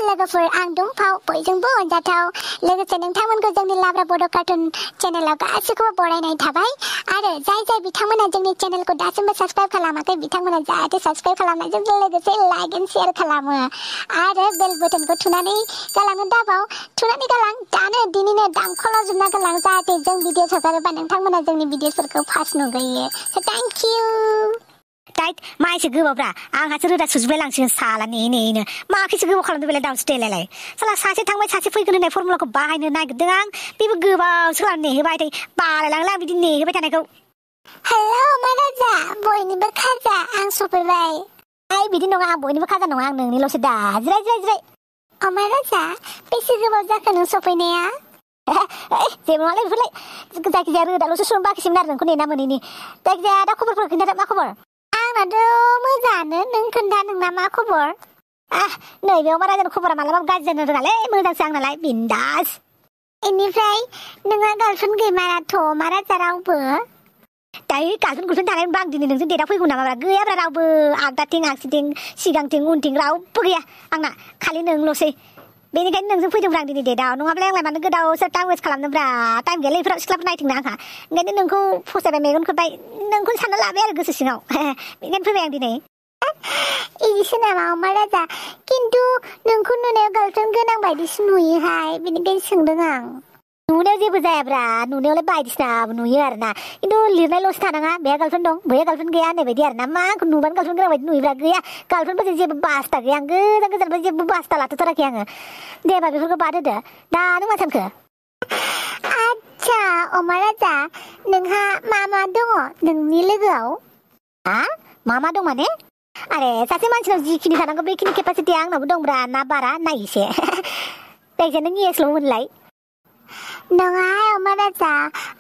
लोगोफोर आं दंफाव बयजोंबो अनजाथाव लोगोसे नोंथांमोनखौ जोंनि लाब्रा बड' कार्टुन चेनेलाव गासिखौबो बरायनाय थाबाय आरो जाय बिथांमोना जोंनि चेनेलखौ दासिमबो साबस्क्राइब खालामाखै बिथांमोना जाहाथे साबस्क्राइब खालामनायजों लोगोसे लाइक एन्ड शेयार खालामो आरो बेल बटनखौ थुनानै गालांनो दाबाव थुनानै गालां दानो दिनैनो दामख'लाजोबना गालां जाहाथे जों भिडिअ हगारोबा नोंथांमोना जोंनि भिडिअफोरखौ फार्स्ट नुगोयो थेंक इउ टाइट मा एसे गोबावब्रा आंहासो रोदा सुजोबलाय लांसिगोन साला नेनो माखैसो गोबाव खालामदों बेलाय दाउसो देलायलाय साला सासे थांबाय सासे फैगोन होननाय फर्मुलाखौ बाहायनो नागिरदों आं बेबो गोबावसो खालाम नेहोबाय थायो बालायलांला आं बिदि नेहोबाय थानायखौ हेलौ अमाराजा बयनिबो खाजा आं सफैबाय आइ बिदि नङा आं बयनिबो खाजा नङा आं नोंनिल'सो दा जिराय अमाराजा बेसे गोबाव जाखो नों सफैनाया जेबो नङालै बेफोरलाय जायखिजाया रोदाल'सो सुनो बाखिसैमोन आरो नोंखौ नेना मोनैनि जायखिजाया दा खबरफोर खिन्थादो मा खबर आंनाथ' मोजाङानो नों खोन्था नोंना मा खबर नैबे अमाराजानि खबरा मालाबाबो गाज्रि जानो रोङालै मोजांसो आंनालाय बिन्दास बेनिफ्राय नोंहा गार्लफ्रेन्ड गैमाराथ' अमाराजा रावबो दायो गार्लफ्रेन्ड थानायमोनबा आं दिनै नोंजों डेटआव फैगौ नामाब्रा गैयाब्रा रावबो आगदाथिं आगसिथिं सिगांथिं उनथिं रावबो गैया आंना खालि नोंल'सै बेनिखायनो नोंजों फैदोंब्रा आं दिनै डेटआव नङाब्ला आंलाय मानो गोदावसो टाइम वेस्ट खालामदोंब्रा टाइम गैयालै इफोराव सिख्लाफोर नायथिंना आंहा ओंखायनो नोंखौ फसायबाय मेगन खोबबाय नोंखौनो सानना लाबाय आरो गोसो सिङाव बेनिखायनो फैबाय आं दिनै इदिसो नामा अमाराजा खिन्थु नोंखौ नुनायाव गार्लफ्रेन्ड गोनां बायदिसो नुयोहाय बेनिखायनो सोंदों आं नुनायाव जेबो जायाब्रा नुनायावलाय बायदिसिनाबो नुयो आरोना खिन्थु लिरनायल'सो थानाङा बेहा गार्लफ्रेन्ड दं बैहा गार्लफ्रेन्ड गैया होननाय बायदि आरोना मा आंखौ नुबानो गार्लफ्रेन्ड गोनां बायदि नुयोब्रा गैया गार्लफ्रेन्डफोरजों जेबो बास्ता गैया आं गोजान जेबो बास्ता लाथ'थाराखै आङो दे होमबा बेफोरखौ बाद होदो दा नों मा सानखो आच्छा अमाराजा नोंहा मा दङ नोंनि लोगोआव मा दं माने आरे सासे मानसिनाव जिखिनि थानांगौ बेखिनि केपासिटिया आंनावबो दंब्रा ना बारा ना इसे जायखिजाया नों येसल' होनलाय नङाहाय अमाराजा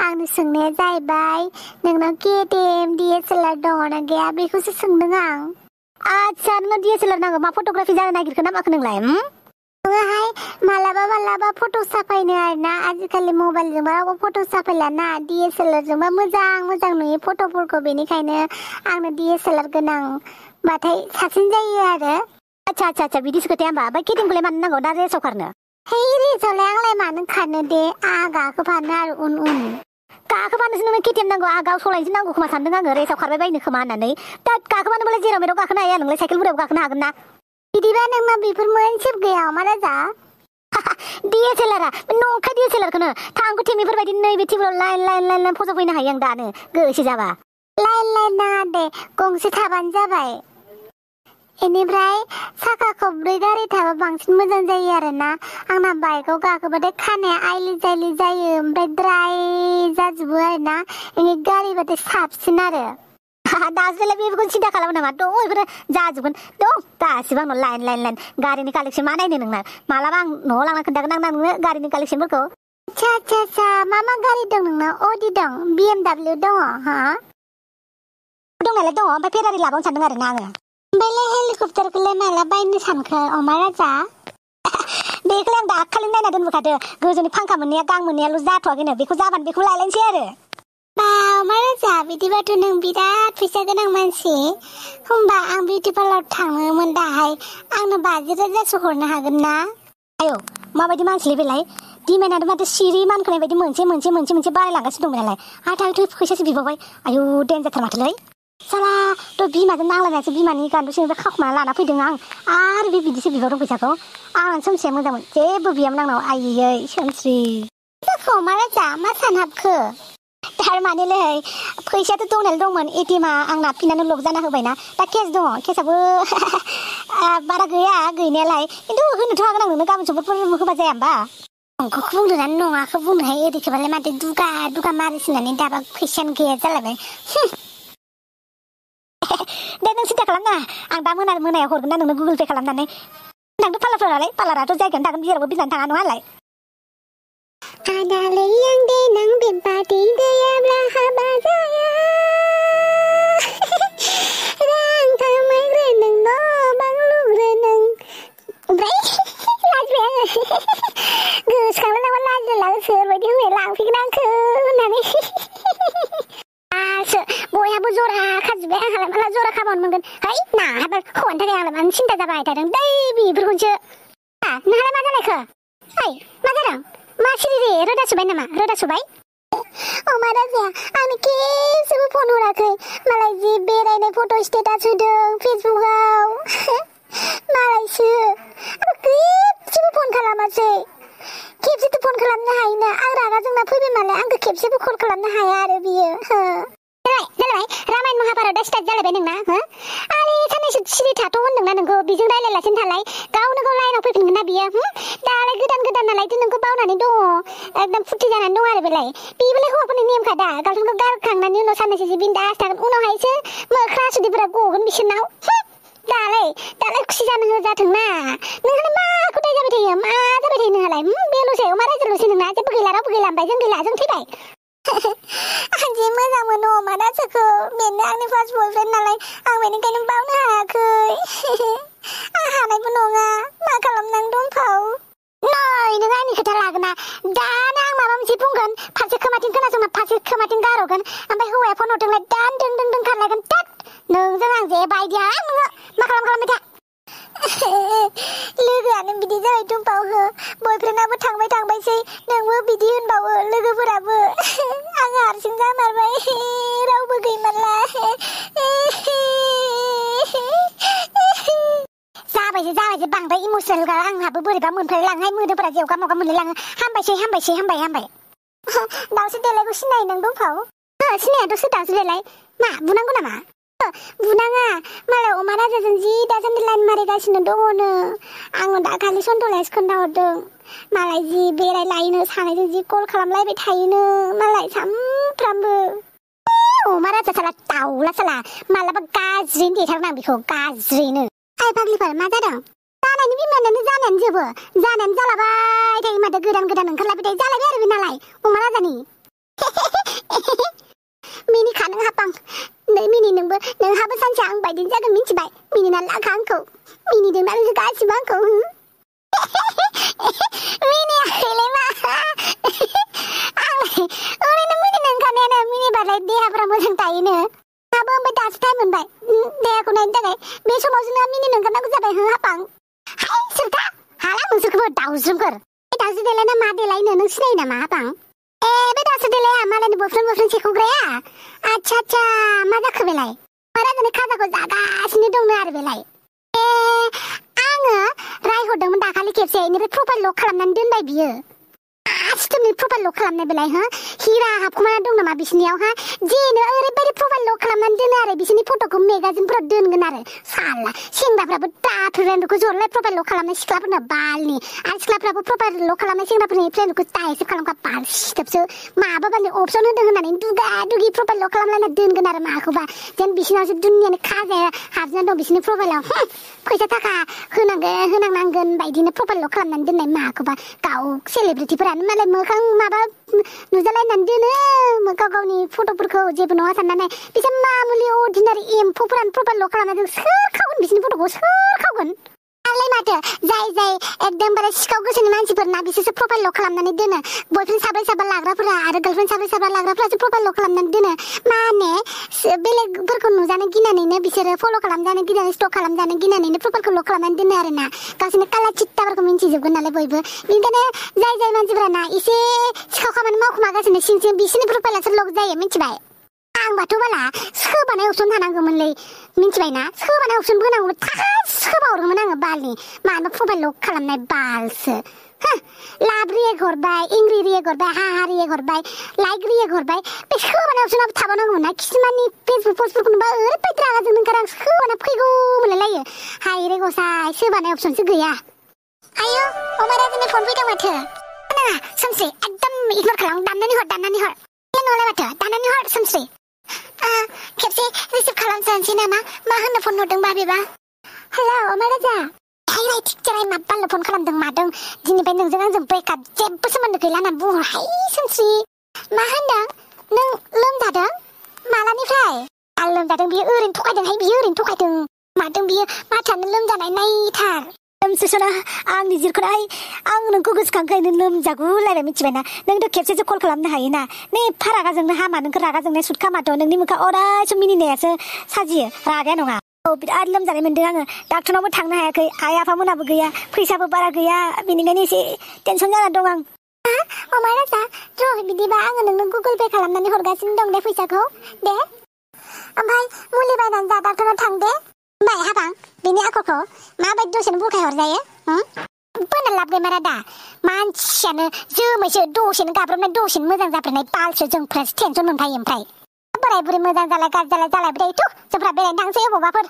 आंनि सोंनाया जाहैबाय नोंनाव केटिएम DSLR दङना गैया बेखौसो सोंदों आं आच्छा नोंनाव DSLR नांगौ मा फट'ग्राफि जानो नागिरखो ना माखो नोंलाय नङाहाय मालाबा फट' साफायनो आरोना आजिखालि मबाइलजोंबो रावबो फट' साफायलाना DSLRजोंबा मोजां नुयो फट'फोरखौ बेनिखायनो आंनो DSLR गोनांबाथाय साबसिन जायो आरो आच्छा बिदिसो खोथाया होमबा ओमफ्राय केटिएमखौलाय मानो नांगौ दा रेसाव खारनो है रेसावलाय आंलाय मानो खारनो दे आहा गाखोफानो आरो उन गाखोफानोसो नोंनो केटिएम नांगौ आहा गाव सलायनोसो नांगौ खोमा सानदों आङो रेसाव खारबाय बायनो खोमा होननानै दा गाखोफानोबालाय जेराव मेराव गाखोनो हाया नोंलाय साइकेल बोरायाव गाखोनो हागोन ना बिदिबा नोंना बेफोर मोनसेबो गैया अमाराजा DSLR नंखाय DSLRखौनो थांखु थेमिफोरबायदि नैबे टेबोलाव लाइन फज'फैनो हायो आं दानो गोसो जाबा लाइन नाङा दे गंसे थाबानो जाबाय बेनिफ्राय साखा खब्रै गारि थाबा बांसिन मोजां जायो आरोना आंना बाइकआव गाखोबाथाय खानाया आइलि जाइलि जायो ओमफ्राय द्राय जाजोबो आरोना बेनि गारिबाथाय साबसिन आरो दासोलाय बेफोरखौ सिन्था खालामो नामा दं बेफोरो जाजोबगोन दं गासिबो आंनाव लाइन गारिनि कालेक्सन मा नायनो नोंना मालाबा आं न'आव लांना खोन्थागोन आं नोंनो गारिनि कालेक्सनफोरखौ आच्छा मा गारि दं नोंनाव अडि दं BMW दङ दंनायालाय दङ ओमफ्राय फेरारि लाबावनो सानदों आरोना आङो ओमफ्रायलाय हेलिकप्टारखौलाय माला बायनो सानखो अमाराजा बेखौलाय आं दाखालि नायना दोनबोखादो गोजौनि फांखा मोननाया गां मोननायाल' जाथ'वाखैनो बेखौ जाबानो बेखौ लायलायनोसै आरो अमाराजा बिदिबाथ' नों बिराद फैसा गोनां मानसि होमबा आं बिउटि पार्लार थाङोमोन दाहाय आंनो 50,000सो हरनो हागोन ना आयौ माबायदि मानसिलै बेलाय दिमानाथ' माथो सिरि मानखोनाय बायदि मोनसे बारायलांगासिनो दं बेलाय आथायथ' फैसासो बिबावबाय आयौ देनजारथार माथोलै साला थ' बिमाजों नांलायनायसो बिमानि गान्दु सिंनिफ्राय खाखुमाना लाना फैदों आं आरो बिदिसो बिबावदों फैसाखौ आंना सोमस्रिया मोजांमोन जेबो बियामोन आंनाव आइयै सोमस्रि जाखो अमाराजा मा सानहाबखो थारमानेलै फैसायाथ' दंनायालाय दंमोन एटिएमआ आंना पिनानो लक जाना होबायना दा केस दङ केसाबो बारा गैया गैनायालाय खिन्थु होनोथ' हागोन आं नोंनो गाबोन समफोर होबा जाया होमबा अंखखौ बुंदोंना नङाखौ बुंनोहाय ओरैखोबालाय माथो दुगा मारिसिनानै दाबा फैसायानो गैया जालायबाय दे नों सिन्था खालामनाङा आं दा मोनायाव हरगोन ना नोंनो गुगोल पे खालामनानै थांदो पार्लारफोरावलाय पार्लाराथ' जायगायावनो थागोन जेरावबो बिजानो थाङा नङालाय आदालै आं देनां बेबादि गैयाब्ला हाबा जाया रां खामायग्रो नों न' बां लुग्रो नों ओमफ्राय लाजबाय आङो गोसोखांनो नांगौ लाजिलाङो सोरबायदि हौवाया लांफैगोन आंखौ होननानै दासो बयहाबो जरा खाजोब्बाय आंहालाय माला जरा खाबावनो मोनगोन है नाहाबा हौवानि थाखाय आंलाय मानो सिन्था जाबाय थादों दै बेफोरखौसो नोंहालाय मा जालायखो? ओइ मा जादों? मा सिरि रोदा सुबाय नामा? रोदा सुबाय? अमाराजाया आंनि खेबसेबो फन हराखै। मालाय जि बेरायनाय फट' स्टेटास होदों फेसबुकआव। मालायसो आंबो खेबसेबो फन खालामासै। खेबसेथ' फन खालामनो हायोना। आं रागा जोंना फैबाय मालाय आंखौ खेबसेबो कल खालामनो हाया आरो बियो। देलाय रामायण महाभारतआ स्टार्ट जालायबाय नोंना हो? आरे साननैसो सिरि थाथ' होनदोंना नोंखौ बेजों रायलायलासिनो थालाय। गावनो गाव लाइनाव फैफिनगोन ना बियो। दालाय गोदान नालायथ' नोंखौ बावनानै दङ। एकदम फुर्ति जानानै दं आरो बेलाय। बेबोलाय हौवाफोरनि नेमखा दा। गार्लफ्रेन्डखौ गारखांनायनि उनाव साननैसो बिन्दास थागोन। उनावहायसो मोख्रा सुदैफोरा गगोन बिसोरनाव। दालाय खुसि जानो जाथोंना। नोंहालाय माखौ दाय जाबाय थायो? मा जाबाय थायो नोंहालाय? बेल'सै अमाराजाल'सै नोंना। जेबो गैला रावबो गैला ओमफ्राय जों गैला जों थैबाय। आं जि मोजां मोनो अमाराजाखौ। बेनो आंनि फार्स्ट बयफ्रेन्ड नालाय आं बेनिखायनो बावनो हायाखै। आं हानायबो नङा। मा खालामनांगौ दंफाव? नै नों आंनि खोथा लागोना। दानो आं माबा मोनसे बुंगोन फारसे खोमाथिं खोनासंना फारसे खोमाथिं गारहरगोन। ओमफ्राय हौवाया फन हरदोंलाय दान दों खारलायगोन। थोद नोंजों आं जे बायदिया नोङो मा खालामबाय था? लोगोआनो बिदि जाबाय दंबावो। बयफ्रेन्डआबो थांबायसै। नोंबो बिदि होनबावो लोगोफोराबो। आं हारसिं जामारबाय। रावबो गैमारला। जाबायसो बांद्राय इमसनेल आंहाबो बोरैबा मोनफेरलाङोहाय मोदोमफोरा जेवगा मावगा मोनलायलाङो। हामबाय। दाउस्रि देलायखौ सिनायो नों दंफाव? सिनायाथ' सोर दाउस्रि देलाय? मा बुनांगौ नामा? बुनाङा। मालाय अमाराजाजों जि दासान्दि लाइन मारिगासिनो दङनो। आङो दाखालि सन्थलायासो खोन्थाहरदों। मालाय जि बेरायलायनो सानैजों जि कल खालामलायबाय थायोनो मालाय सामफ्रामबो। अमाराजा साला दाउला साला मालाबा गाज्रिनो देथारगोन आं बेखौ गाज्रिनो। आइ फाग्लिफोर मा जादों? जानायनि बिमायानो जानायानो जोबो। जानायानो जालाबाय थायो माथो गोदान ओंखारलायबाय थायो। जालायबाय आरो बे नालाय अमाराजानि। मिनिखा नों हापां। नै मिनि नोंहाबो सानसे आं बायदिनो जागोन मिथिबाय। मिनिना लाखा आंखौ। मिनिदोंना नों गासिबो आंखौ। मिनियाखैलै मा? आंलाय ओरैनो मिनिनो ओंखारनायानो। मिनिबालाय देहाफोरा मोजां थायोनो। आंहाबो ओमफ्राय दासो टाइम मोनबाय देहाखौ नायनो थाखाय। बे समावसो नोंहा मिनिनो ओंखारनांगौ जाबाय हो हापां। हाय सोरखा? हाला नोंसोरखौबो दाउज्रुमफोर। बे दाउस्रि देलायना मा देलायनो नों सिनायो नामा हापां? ए बे दाउस्रि देलाया मालायनि बयफ्रेन्ड सेख'ग्राया? आच्छा मा जाखो बेलाय? अमाराजानि खाजाखौ जागासिनो दंनो आरो बेलाय। ए आङो रायहरदोंमोन दाखालि खेबसे। इनिफ्राय प्रफाइल लक खालामनानै दोनबाय बियो। आसिथोमनि प्रफाइल लक खालामनाय बेलाय हो? हिरा हाबखुमाना दं नामा बिसिनियाव हा? जेनो ओरैबायदि प्रफाइल लक खालामनानै दोनो आरो बिसिनि फट'खौ मेगाजिनफोराव दोनगोन आरो। साला सेंग्राफ्राबो दाथुरानो बेखौ जरलाय प्रफाइल लक खालामनाय सिख्लाफोरनो बालनि। आरो सिख्लाफ्राबो प्रफाइल लक खालामनाय सेंग्राफोरनि फ्रेन्डखौ दाइसो खालामखा बाल सिथोबसो। माबा बालनि अपसन होदों होननानै दुगा दुगि प्रफाइल लक खालामलायना दोनगोन आरो माखौबा। जेन बिसिनावसो दुनियानि खाजाया हाबनानै दं बिसिनि प्रफाइलाव। फैसा थाखा होनांनांगोन बायदिनो प्रफाइल लक खालामनानै दोननाय माखौबा। गाव सेलिब्रिटिफोरानो मालाय मोखां माबा नुजालायनानै दोनो गावनि फट'फोरखौ जेबो नङा साननानै। बिसोर मामुलि अर्डिनारि एम्फौफोरानो प्रफाइल लक खालामना दोन। सोर खावगोन बिसिनि फट'खौ सोर खावगोन? आंलाय माथो जाय एकदमबारे सिखाव गोसोनि मानसिफोरना बिसोरसो प्रफाइल लक खालामनानै दोनो। बयफ्रेन्ड साब्रै साबा लाग्राफोरा आरो गार्लफ्रेन्ड साब्रै लाग्राफोरासो प्रफाइल लक खालामनानै दोनो। माने बेलेगफोरखौ नुजानो गिनानैनो बिसोरो फल' खालामजानो गिनानै स्टक खालामजानो गिनानैनो प्रफाइलखौ लक खालामनानै दोनो आरोना। गावसोरनि काला चिट्टाफोरखौ मिन्थिजोबगोन नालाय बयबो। बेनिखायनो जाय मानसिफोराना एसे सिखाव खामानि मावखुमागासिनो सिं बिसिनि प्रफाइलासो लक जायो मिथिबाय? आंबाथ' बाला सोबानाय अपसन थानांगौमोनलै मिथिबायना? सोबानाय अपसन होनांगौमोन। थाखा सोबा हरगौमोन आङो बालनि। मानो प्रफाइल लक खालामनाय बालसो। लाभ रियेक्ट हरबाय, इंग्रि रियेक्ट हरबाय, हाहा रियेक्ट हरबाय, लाइक रियेक्ट हरबाय। बे सोबानाय अपसनाबो थाबावनांगौमोन ना। खिसुमाननि फेसबुक पस्टफोरखौ नुबा ओरैबायदि रागा जोंनो ओंखारो आं सोबाना फैगौ मोनलायलायो। हाय रे गसाय सोबानाय अपसनसो गैया। आयौ अमाराजानि फन फैदों माथो। नाङा सोमस्रि एकदम इगनर खालाम। दाननानै हर। ए नङालाय माथो दाननानै हर सोमस्रि। खेबसे रिसिभ खालामसै नामा? मा होननो फन हरदोंबा बेबा? हेलौ अमाराजा। हाय थिग जाबाय मा बालनो फन खालामदों मादों। दिनैफ्राय नोंजों आंजों ब्रेकआप जेबो सोमोन्दो गैला होननानै बुंहर। हाय सोमस्रि मा होनदों? नों लोमजादों? मालानिफ्राय? आं लोमजादों बियो ओरैनो थगायदों। मादों बियो माथानो लोमजानाय नायथार। लोमसोसोना आंनि जिरखौहाय आं नोंखौ गोसोखांखायनो लोमजागुलायबाय मिथिबायना? नोंथ' खेबसेसो कल खालामनो हायोना। नै एफा रागा जोंनो हामा नोंखौ रागा जोंनाय सुद खामाथ' नोंनि मोखां अराय सम मिनिनायासो साजियो रागाया नङा। बिराद लोमजानाय मोनदों आङो डाक्टरनावबो थांनो हायाखै आइ आफामोनाबो गैया फैसाबो बारा गैया बेनिखायनो एसे टेनसन जाना दं आं अमाराजा र' बिदिबा आङो नोंनो गुगोल पे खालामनानै हरगासिनो दं दे फैसाखौ दे ओमफ्राय मुलि बायनानै जा डाक्टरनाव थां दे ओमफ्राय हाबां बेनि आखलखौ माबायदि दसेनो बुरखाय हरजायो बोना लाब गैमारा दा मानसियानो जोमैसो दसेनो गाब्रबनाय दसेनो मोजां जाब्रनाय बालसो जोंफ्रासो टेनसन मोनखायो ओमफ्राय बोराय बुरै मोजां जालाय गाज्रि जालाय जालायबाय थायोथ' जोंफ्रा बेरायनो थांसै अबावबाफोर